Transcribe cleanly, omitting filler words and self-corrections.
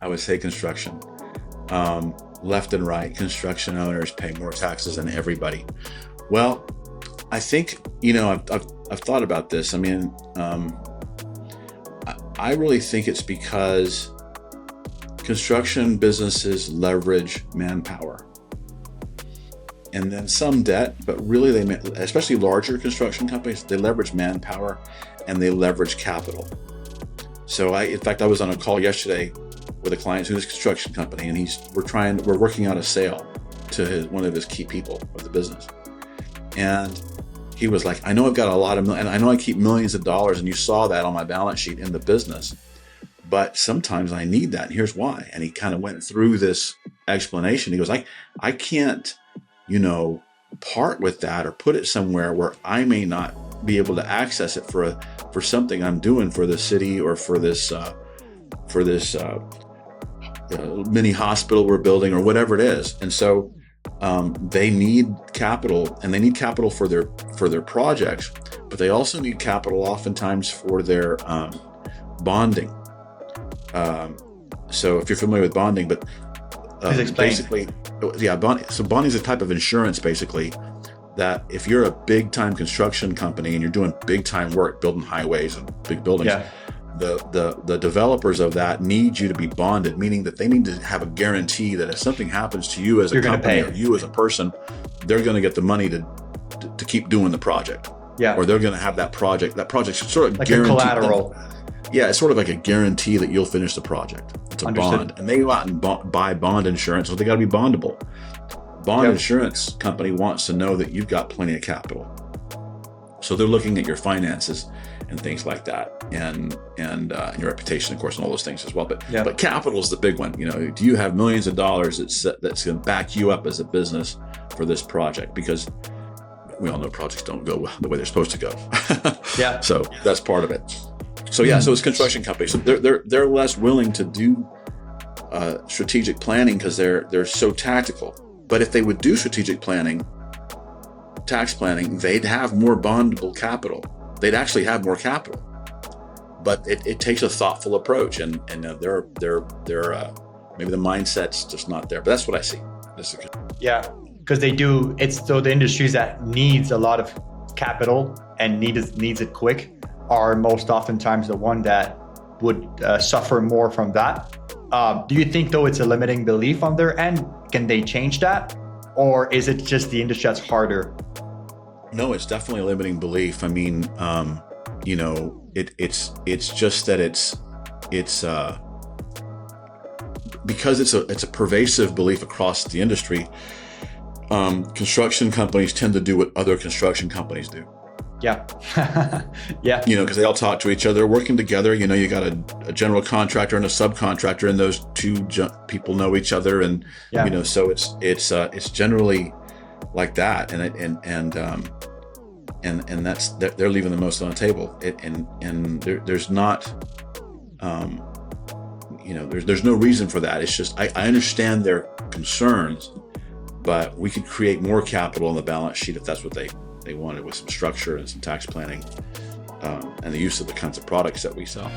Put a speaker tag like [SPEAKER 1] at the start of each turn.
[SPEAKER 1] I would say construction. Left and right, construction owners pay more taxes than everybody. Well, I think, I've thought about this. I mean, I really think it's because construction businesses leverage manpower and then some debt, but really especially larger construction companies, they leverage manpower and they leverage capital. So in fact, I was on a call yesterday with a client who's a construction company, and we're working out a sale to one of his key people of the business. And he was like, I know I've got a lot of, and I know I keep millions of dollars, and you saw that on my balance sheet in the business, but sometimes I need that, and here's why. And he kind of went through this explanation. He goes, I can't, part with that or put it somewhere where I may not be able to access it for something I'm doing for the city or for this mini hospital we're building or whatever it is. And so they need capital, and they need capital for their projects, but they also need capital oftentimes for their bonding. So if you're familiar with bonding, but basically, bonding. So bonding is a type of insurance, basically, that if you're a big time construction company and you're doing big time work, building highways and big buildings, the developers of that need you to be bonded, meaning that they need to have a guarantee that if something happens to you as a company or you as a person, they're going to get the money to keep doing the project. Yeah. Or they're going to have that project. That project's sort of
[SPEAKER 2] like a collateral.
[SPEAKER 1] Yeah, it's sort of like a guarantee that you'll finish the project. It's a bond. And they go out and buy bond insurance, so they got to be bondable. Bond insurance company wants to know that you've got plenty of capital. So they're looking at your finances and things like that, and your reputation, of course, and all those things as well. But capital is the big one. Do you have millions of dollars that's going to back you up as a business for this project? Because we all know projects don't go the way they're supposed to go. So that's part of it. So so it's construction companies. So they're less willing to do strategic planning because they're so tactical. But if they would do strategic planning, tax planning, they'd have more bondable capital. They'd actually have more capital. But it takes a thoughtful approach, and they're maybe the mindset's just not there. But that's what I see.
[SPEAKER 2] Because they do. It's so the industries that needs a lot of capital and needs it quick are most oftentimes the one that would suffer more from that. Do you think, though, it's a limiting belief on their end? Can they change that? Or is it just the industry that's harder?
[SPEAKER 1] No, it's definitely a limiting belief. I mean, it's just that it's because it's a pervasive belief across the industry. Construction companies tend to do what other construction companies do. Because they all talk to each other, working together. You got a general contractor and a subcontractor, and those two people know each other, and so it's generally like that, and that's they're leaving the most on the table. There's not, there's no reason for that. It's just I understand their concerns, but we could create more capital on the balance sheet if that's what they wanted, with some structure and some tax planning, and the use of the kinds of products that we sell.